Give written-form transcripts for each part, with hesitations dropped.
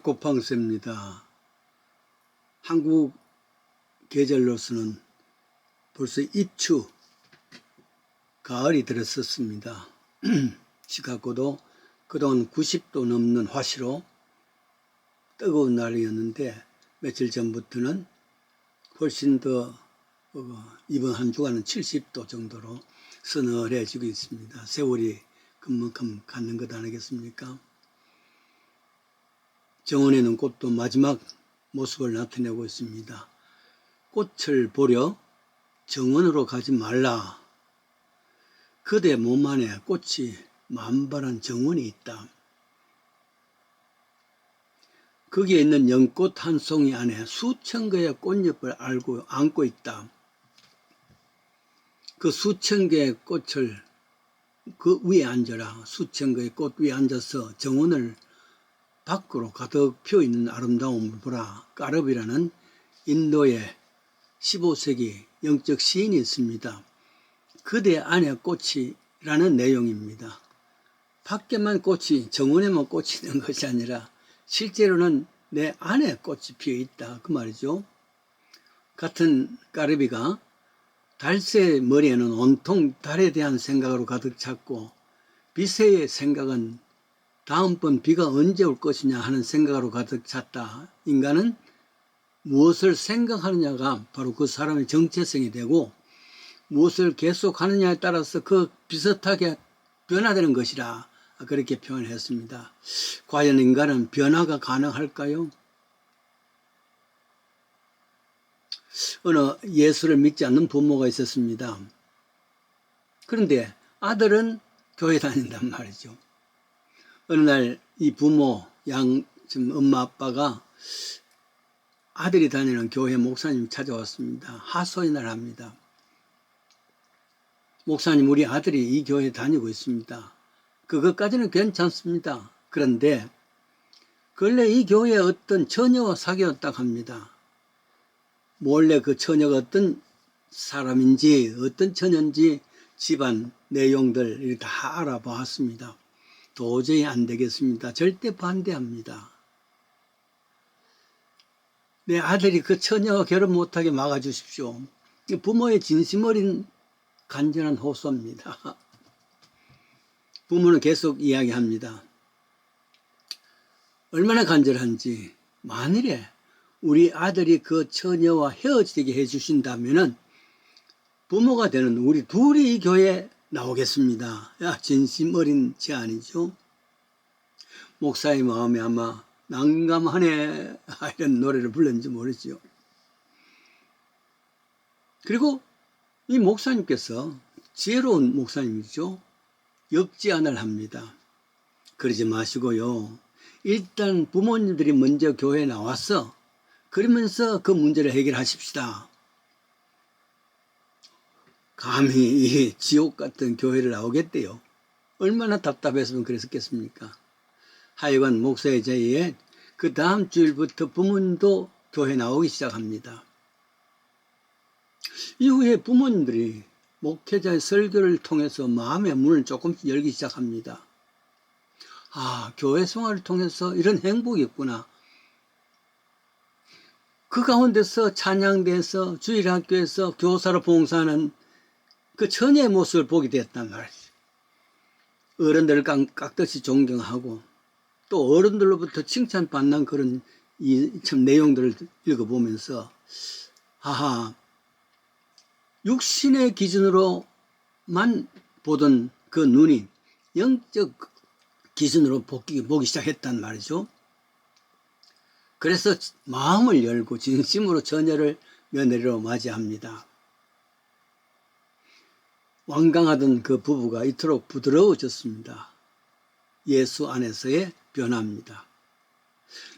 야코팡스입니다. 한국 계절로서는 벌써 입추, 가을이 들었었습니다. 시카고도 그동안 90도 넘는 화씨로 뜨거운 날이었는데 며칠 전부터는 훨씬 더 이번 한 주간은 70도 정도로 서늘해지고 있습니다. 세월이 금방금 가는 것 아니겠습니까? 정원에는 꽃도 마지막 모습을 나타내고 있습니다. 꽃을 보려 정원으로 가지 말라. 그대 몸 안에 꽃이 만발한 정원이 있다. 거기에 있는 연꽃 한 송이 안에 수천 개의 꽃잎을 안고 있다. 그 수천 개의 꽃을 그 위에 앉아라. 수천 개의 꽃 위에 앉아서 정원을 밖으로 가득 피어있는 아름다움을 보라. 까르비라는 인도의 15세기 영적 시인이 있습니다. 그대 안에 꽃이라는 내용입니다. 밖에만 꽃이, 정원에만 꽃이 있는 것이 아니라 실제로는 내 안에 꽃이 피어있다 그 말이죠. 같은 까르비가 달새의 머리에는 온통 달에 대한 생각으로 가득 찼고 비새의 생각은 다음번 비가 언제 올 것이냐 하는 생각으로 가득 찼다. 인간은 무엇을 생각하느냐가 바로 그 사람의 정체성이 되고 무엇을 계속하느냐에 따라서 그 비슷하게 변화되는 것이라 그렇게 표현했습니다. 과연 인간은 변화가 가능할까요? 어느 예수를 믿지 않는 부모가 있었습니다. 그런데 아들은 교회 다닌단 말이죠. 어느 날 이 부모 지금 엄마 아빠가 아들이 다니는 교회 목사님 찾아왔습니다. 하소연을 합니다. 목사님, 우리 아들이 이 교회에 다니고 있습니다. 그것까지는 괜찮습니다. 그런데 근래 이 교회에 어떤 처녀와 사귀었다고 합니다. 몰래 그 처녀가 어떤 사람인지 어떤 처녀인지 집안 내용들 다 알아보았습니다. 도저히 안 되겠습니다. 절대 반대합니다. 내 아들이 그 처녀와 결혼 못하게 막아주십시오. 부모의 진심 어린 간절한 호소입니다. 부모는 계속 이야기합니다. 얼마나 간절한지 만일에 우리 아들이 그 처녀와 헤어지게 해주신다면 부모가 되는 우리 둘이 이 교회에 나오겠습니다. 야, 진심 어린 제안이죠. 목사의 마음에 아마 난감하네 이런 노래를 불렀는지 모르죠. 그리고 이 목사님께서 지혜로운 목사님이죠. 역제안을 합니다. 그러지 마시고요. 일단 부모님들이 먼저 교회에 나와서 그러면서 그 문제를 해결하십시다. 감히 이 지옥 같은 교회를 나오겠대요. 얼마나 답답했으면 그랬었겠습니까? 하여간 목사의 제의에 그 다음 주일부터 부모님도 교회 나오기 시작합니다. 이후에 부모님들이 목회자의 설교를 통해서 마음의 문을 조금씩 열기 시작합니다. 아, 교회 생활을 통해서 이런 행복이 있구나. 그 가운데서 찬양대에서 주일학교에서 교사로 봉사하는 그 처녀의 모습을 보게 됐단 말이죠. 어른들을 깍듯이 존경하고 또 어른들로부터 칭찬받는 그런 참 내용들을 읽어보면서 아하, 육신의 기준으로만 보던 그 눈이 영적 기준으로 보기 시작했단 말이죠. 그래서 마음을 열고 진심으로 처녀를 며느리로 맞이합니다. 완강하던 그 부부가 이토록 부드러워졌습니다. 예수 안에서의 변화입니다.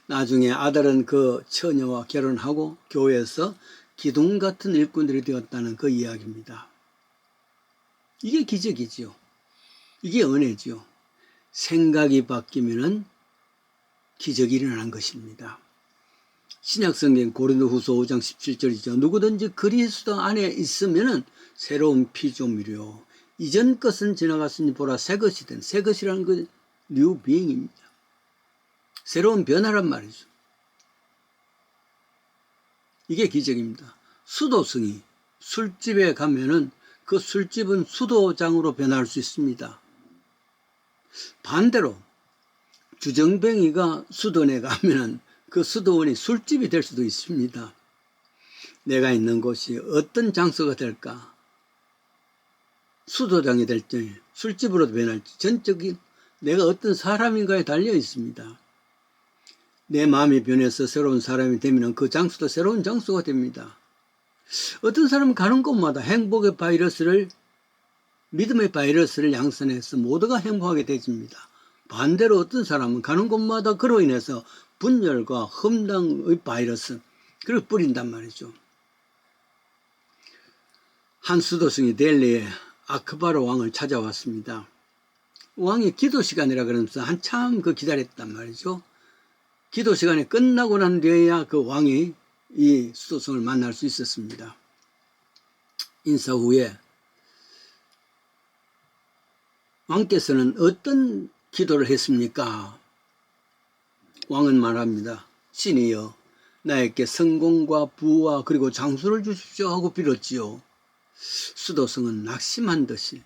나중에 아들은 그 처녀와 결혼하고 교회에서 기둥 같은 일꾼들이 되었다는 그 이야기입니다. 이게 기적이지요. 이게 은혜지요. 생각이 바뀌면은 기적이 일어나는 것입니다. 신약성경 고린도후서 5장 17절이죠. 누구든지 그리스도 안에 있으면은 새로운 피조물이요. 이전 것은 지나갔으니 보라 새 것이 된, 새 것이라는 건 뉴 비잉입니다. 새로운 변화란 말이죠. 이게 기적입니다. 수도승이 술집에 가면은 그 술집은 수도장으로 변할 수 있습니다. 반대로 주정뱅이가 수도원에 가면은 그 수도원이 술집이 될 수도 있습니다. 내가 있는 곳이 어떤 장소가 될까? 수도장이 될지 술집으로 변할지 전적인 내가 어떤 사람인가에 달려 있습니다. 내 마음이 변해서 새로운 사람이 되면 그 장소도 새로운 장소가 됩니다. 어떤 사람은 가는 곳마다 행복의 바이러스를 믿음의 바이러스를 양산해서 모두가 행복하게 되집니다. 반대로 어떤 사람은 가는 곳마다 그로 인해서 분열과 험담의 바이러스 그걸 뿌린단 말이죠. 한 수도승이 델리에 아크바르 왕을 찾아왔습니다. 왕이 기도 시간이라 그러면서 한참 기다렸단 말이죠. 기도 시간이 끝나고 난 뒤에야 그 왕이 이 수도승을 만날 수 있었습니다. 인사 후에 왕께서는 어떤 기도를 했습니까? 왕은 말합니다. 신이여 나에게 성공과 부와 그리고 장수를 주십시오 하고 빌었지요. 수도승은 낙심한 듯이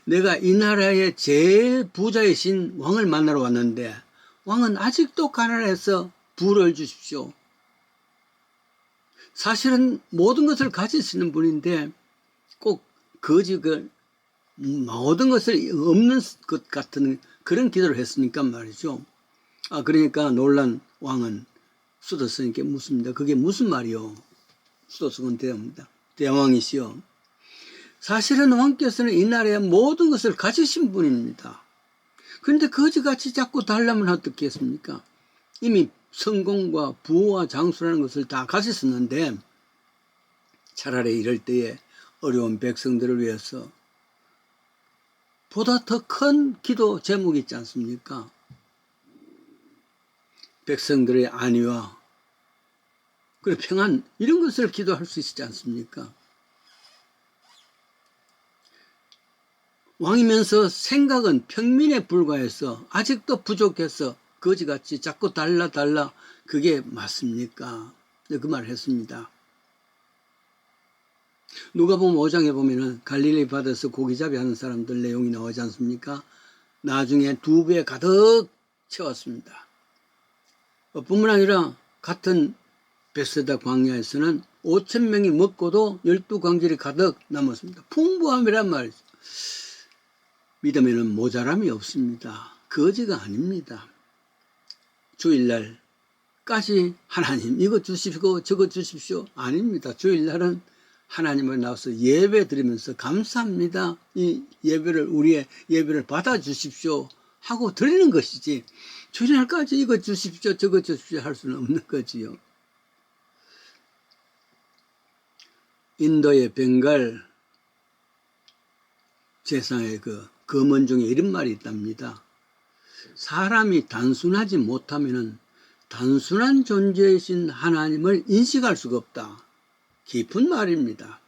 내가 이 나라의 제일 부자이신 왕을 만나러 왔는데 왕은 아직도 가난해서 부를 주십시오. 사실은 모든 것을 가지시는 분인데 꼭 모든 것을 없는 것 같은 그런 기도를 했으니까 말이죠. 그러니까 놀란 왕은 수도승에게 묻습니다. 그게 무슨 말이요? 수도승은 대답합니다. 대왕이시여, 사실은 왕께서는 이 나라의 모든 것을 가지신 분입니다. 그런데 거지같이 자꾸 달라면 어떻겠습니까? 이미 성공과 부와 장수라는 것을 다 가졌었는데 차라리 이럴 때에 어려운 백성들을 위해서 보다 더 큰 기도 제목이 있지 않습니까? 백성들의 안위와 그리고 평안 이런 것을 기도할 수 있지 않습니까? 왕이면서 생각은 평민에 불과해서 아직도 부족해서 거지같이 자꾸 달라 그게 맞습니까? 그 말을 했습니다. 누가복음 5장에 보면은 갈릴리 바다에서 고기잡이 하는 사람들 내용이 나오지 않습니까? 나중에 2배 가득 채웠습니다. 뿐만 아니라 같은 베세다 광야에서는 5,000명이 먹고도 12광질이 가득 남았습니다. 풍부함이란 말이죠. 믿음에는 모자람이 없습니다. 거지가 아닙니다. 주일날까지 하나님 이거 주십시오 저거 주십시오 아닙니다. 주일날은 하나님을 나와서 예배 드리면서 감사합니다. 이 예배를 우리의 예배를 받아주십시오 하고 드리는 것이지 주일날까지 이거 주십시오 저거 주십시오 할 수는 없는 거지요. 인도의 벵갈 제사의 검언 중에 이런 말이 있답니다. 사람이 단순하지 못하면은 단순한 존재이신 하나님을 인식할 수가 없다. 깊은 말입니다.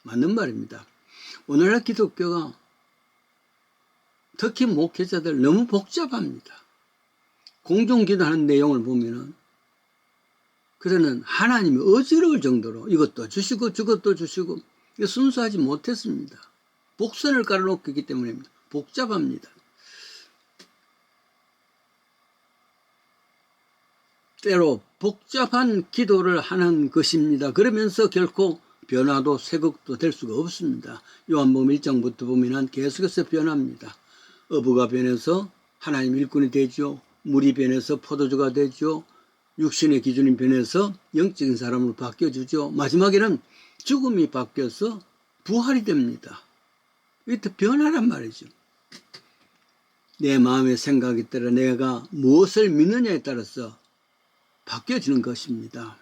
맞는 말입니다. 오늘날 기독교가 특히 목회자들 너무 복잡합니다. 공중기도하는 내용을 보면은 그들은 하나님이 어지러울 정도로 이것도 주시고 저것도 주시고 순수하지 못했습니다. 복선을 깔아놓고 있기 때문입니다. 복잡합니다. 때로 복잡한 기도를 하는 것입니다. 그러면서 결코 변화도 쇠국도 될 수가 없습니다. 요한복음 1장부터 보면 계속해서 변합니다. 어부가 변해서 하나님 일꾼이 되죠. 물이 변해서 포도주가 되죠. 육신의 기준이 변해서 영적인 사람으로 바뀌어주죠. 마지막에는 죽음이 바뀌어서 부활이 됩니다. 이게 변화란 말이죠. 내 마음의 생각에 따라 내가 무엇을 믿느냐에 따라서 바뀌어지는 것입니다.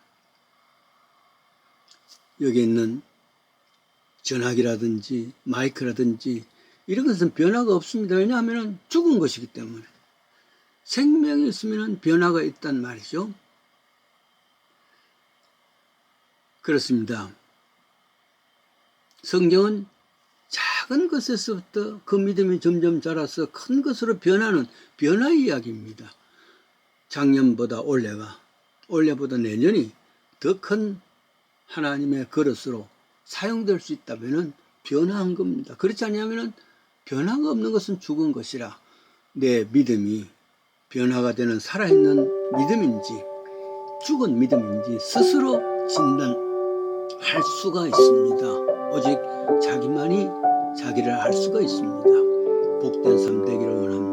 여기 있는 전화기라든지 마이크라든지 이런 것은 변화가 없습니다. 왜냐하면 죽은 것이기 때문에. 생명이 있으면 변화가 있단 말이죠. 그렇습니다. 성경은 작은 것에서부터 그 믿음이 점점 자라서 큰 것으로 변하는 변화 이야기입니다. 작년보다 올해보다 내년이 더 큰 하나님의 그릇으로 사용될 수 있다면 변화한 겁니다. 그렇지 않냐면 변화가 없는 것은 죽은 것이라 내 믿음이 변화가 되는 살아있는 믿음인지 죽은 믿음인지 스스로 진단할 수가 있습니다. 오직 자기만이 자기를 알 수가 있습니다. 복된 삶 되기를 원합니다.